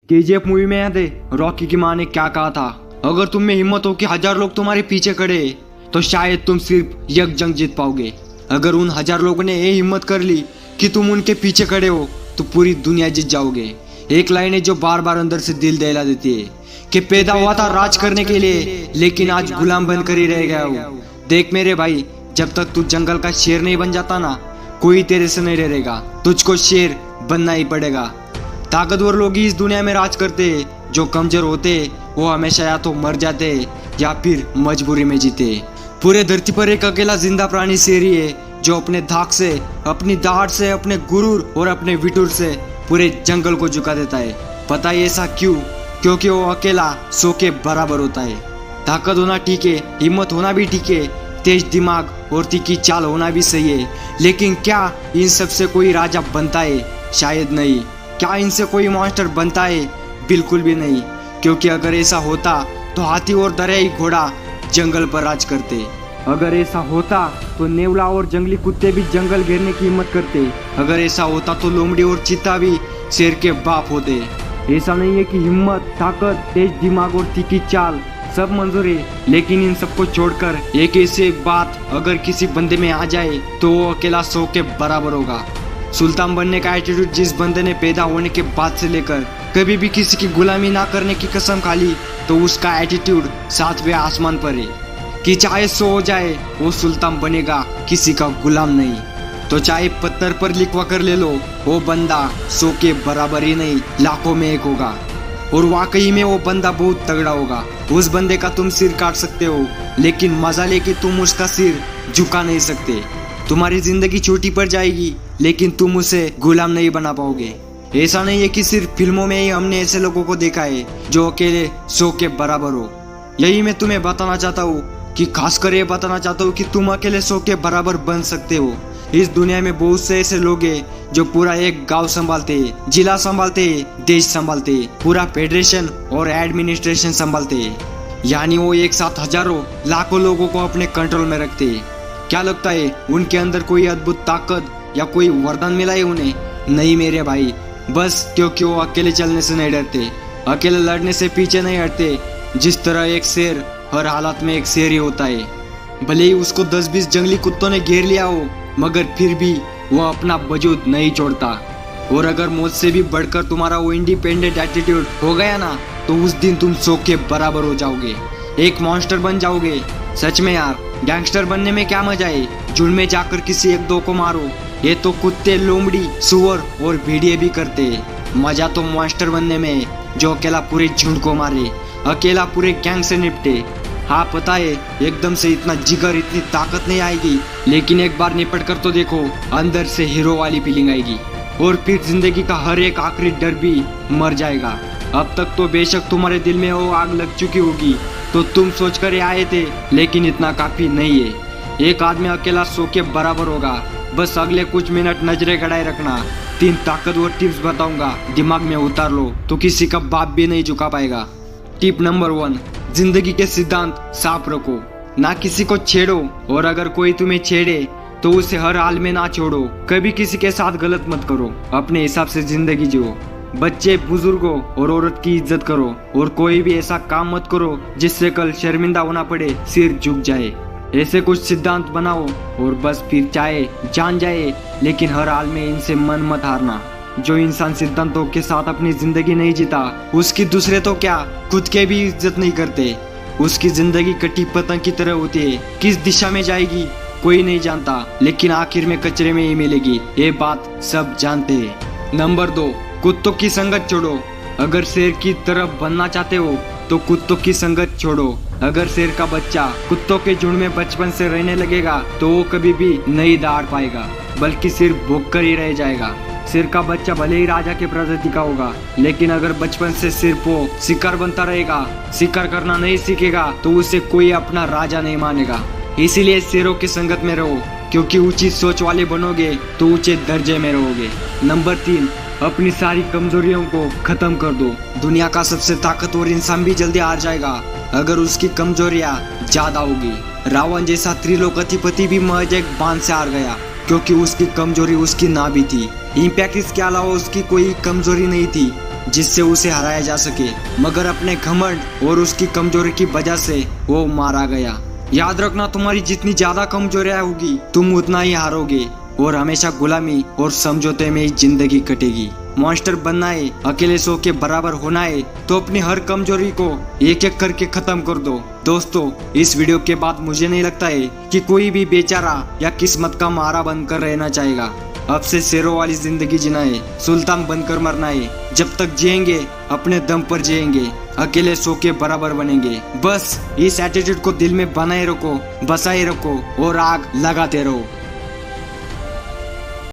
KGF movie में याद है रॉकी की माँ ने क्या कहा था, अगर तुम में हिम्मत हो कि 1000 लोग तुम्हारे पीछे खड़े तो शायद तुम सिर्फ एक जंग जीत पाओगे। अगर उन 1000 लोगों ने ये हिम्मत कर ली कि तुम उनके पीछे खड़े हो तो पूरी दुनिया जीत जाओगे। एक लाइन है जो बार बार अंदर से दिल दहला देती है कि पैदा हुआ था राज करने के लिए लेकिन आज गुलाम बनकर ही रह गया हूँ। देख मेरे भाई, जब तक तू जंगल का शेर नहीं बन जाता ना, कोई तेरे से नहीं डरेगा, तुझको शेर बनना ही पड़ेगा। ताकतवर लोग ही इस दुनिया में राज करते हैं, जो कमजोर होते वो हमेशा या तो मर जाते या फिर मजबूरी में जीते। पूरे धरती पर एक अकेला जिंदा प्राणी शेर ही है जो अपने धाक से, अपनी दहाड़ से, अपने गुरूर और अपने विटुर से पूरे जंगल को झुका देता है। पता है ऐसा क्यों? क्योंकि वो अकेला 100 के बराबर होता है। ताकत होना ठीक है, हिम्मत होना भी ठीक है, तेज दिमाग और तीखी चाल होना भी सही है, लेकिन क्या इन सब से कोई राजा बनता है? शायद नहीं। क्या इनसे कोई मॉन्स्टर बनता है? बिल्कुल भी नहीं। क्योंकि अगर ऐसा होता तो हाथी और दरियाई घोड़ा जंगल पर राज करते। अगर ऐसा होता तो नेवला और जंगली कुत्ते भी जंगल घेरने की हिम्मत करते। अगर ऐसा होता तो लोमड़ी और चीता भी शेर के बाप होते। ऐसा नहीं है कि हिम्मत, ताकत, तेज दिमाग और तीखी चाल सब मंजूर है, लेकिन इन सबको छोड़कर एक ऐसी बात अगर किसी बंदे में आ जाए तो वो अकेला 100 के बराबर होगा। सुल्तान बनने का एटीट्यूड जिस बंदे ने पैदा होने के बाद से लेकर कभी भी किसी की गुलामी ना करने की कसम खा ली तो उसका एटीट्यूड 7वें आसमान पर है कि चाहे 100 हो जाए वो सुल्तान बनेगा, किसी का गुलाम नहीं। तो चाहे पत्थर पर लिखवा कर ले लो, वो बंदा 100 के बराबर ही नहीं लाखों में एक होगा। और वाकई में वो बंदा बहुत तगड़ा होगा। उस बंदे का तुम सिर काट सकते हो, लेकिन मजा लेके तुम उसका सिर झुका नहीं सकते। तुम्हारी जिंदगी छोटी पड़ जाएगी लेकिन तुम उसे गुलाम नहीं बना पाओगे। ऐसा नहीं है कि सिर्फ फिल्मों में ही हमने ऐसे लोगों को देखा है जो अकेले 100 के बराबर हो। यही मैं तुम्हें बताना चाहता हूँ कि खासकर ये बताना चाहता हूँ कि तुम अकेले 100 के बराबर बन सकते हो। इस दुनिया में बहुत से ऐसे लोग हैं जो पूरा एक गांव संभालते हैं, जिला संभालते हैं, देश संभालते हैं, पूरा फेडरेशन और एडमिनिस्ट्रेशन संभालते हैं। यानी वो एक साथ हजारों लाखों लोगों को अपने कंट्रोल में रखते हैं। क्या लगता है उनके अंदर कोई अद्भुत ताकत या कोई वरदान मिला है उन्हें? नहीं मेरे भाई, बस क्योंकि वो अकेले चलने से नहीं डरते, अकेले लड़ने से पीछे नहीं हटते। जिस तरह एक शेर हर हालत में एक शेर ही होता है। भले ही उसको 10-20 जंगली कुत्तों ने घेर लिया हो, मगर फिर भी वो अपना वजूद नहीं छोड़ता। और अगर मौत से भी बढ़कर तुम्हारा वो इंडिपेंडेंट एटीट्यूड हो गया ना, तो उस दिन तुम 100 के बराबर हो जाओगे, एक मॉन्स्टर बन जाओगे। सच में यार, गैंगस्टर बनने में क्या मजा है? झुंड में जाकर किसी एक दो को मारो, ये तो कुत्ते, लोमड़ी, सुअर और भेड़िए भी करते हैं। मजा तो मॉन्स्टर बनने में है जो अकेला पूरे झुंड को मारे, अकेला पूरे गैंग से निपटे। हाँ पता है, एकदम से इतना जिगर, इतनी ताकत नहीं आएगी, लेकिन एक बार निपट कर तो देखो, अंदर से हीरो वाली फीलिंग आएगी। और फिर जिंदगी का हर एक आखिरी डर भी मर जाएगा। अब तक तो बेशक तुम्हारे दिल में वो आग लग चुकी होगी तो तुम सोच कर आए थे, लेकिन इतना काफी नहीं है। एक आदमी अकेला 100 के बराबर होगा। बस अगले कुछ मिनट नजरें गड़ाए रखना। 3 ताकतवर टिप्स बताऊंगा, दिमाग में उतार लो तो किसी का बाप भी नहीं झुका पाएगा। टिप नंबर 1, जिंदगी के सिद्धांत साफ रखो, ना किसी को छेड़ो, और अगर कोई तुम्हें छेड़े तो उसे हर हाल में ना छोड़ो। कभी किसी के साथ गलत मत करो, अपने हिसाब से जिंदगी जियो। बच्चे, बुजुर्गों और औरत की इज्जत करो, और कोई भी ऐसा काम मत करो जिससे कल शर्मिंदा होना पड़े, सिर झुक जाए। ऐसे कुछ सिद्धांत बनाओ और बस फिर चाहे जान जाए, लेकिन हर हाल में इनसे मन मत हारना। जो इंसान सिद्धांतों के साथ अपनी जिंदगी नहीं जीता, उसकी दूसरे तो क्या, खुद के भी इज्जत नहीं करते। उसकी जिंदगी कटी पतंग की तरह होती है, किस दिशा में जाएगी कोई नहीं जानता, लेकिन आखिर में कचरे में ही मिलेगी, ये बात सब जानते हैं। नंबर 2, कुत्तों की संगत छोड़ो। अगर शेर की तरफ बनना चाहते हो तो कुत्तों की संगत छोड़ो। अगर शेर का बच्चा कुत्तों के झुंड में बचपन से रहने लगेगा तो वो कभी भी नहीं दहाड़ पाएगा, बल्कि सिर्फ भूख कर ही रह जाएगा। शेर का बच्चा भले ही राजा के प्रजाति का होगा, लेकिन अगर बचपन से सिर्फ वो शिकार बनता रहेगा, शिकार करना नहीं सीखेगा, तो उसे कोई अपना राजा नहीं मानेगा। इसीलिए शेरों की संगत में रहो, क्योंकि ऊंची सोच वाले बनोगे तो ऊंचे दर्जे में रहोगे। नंबर 3, अपनी सारी कमजोरियों को खत्म कर दो। दुनिया का सबसे ताकतवर इंसान भी जल्दी हार जाएगा अगर उसकी कमजोरियां ज्यादा होगी। रावण जैसा त्रिलोकधिपति भी महज एक बाण से हार गया, क्योंकि उसकी कमजोरी उसकी नाभि थी। इम्पैक्ट इसके अलावा उसकी कोई कमजोरी नहीं थी। जिससे उसे हराया जा सके, मगर अपने घमंड और उसकी कमजोरी की वजह से वो मारा गया। याद रखना, तुम्हारी जितनी ज्यादा कमजोरियां होगी तुम उतना ही हारोगे और हमेशा गुलामी और समझौते में ही जिंदगी कटेगी। मॉन्स्टर बनना है, अकेले सो के बराबर होना है, तो अपनी हर कमजोरी को एक एक करके खत्म कर दो। दोस्तों, इस वीडियो के बाद मुझे नहीं लगता है कि कोई भी बेचारा या किस्मत का मारा बनकर रहना चाहेगा। अब से शेरों वाली जिंदगी जीना है, सुल्तान बनकर मरना है। जब तक जिएंगे अपने दम पर जिएंगे, अकेले सो के बराबर बनेंगे। बस इस एटीट्यूड को दिल में बनाए रखो, बसाए रखो और आग लगाते रहो।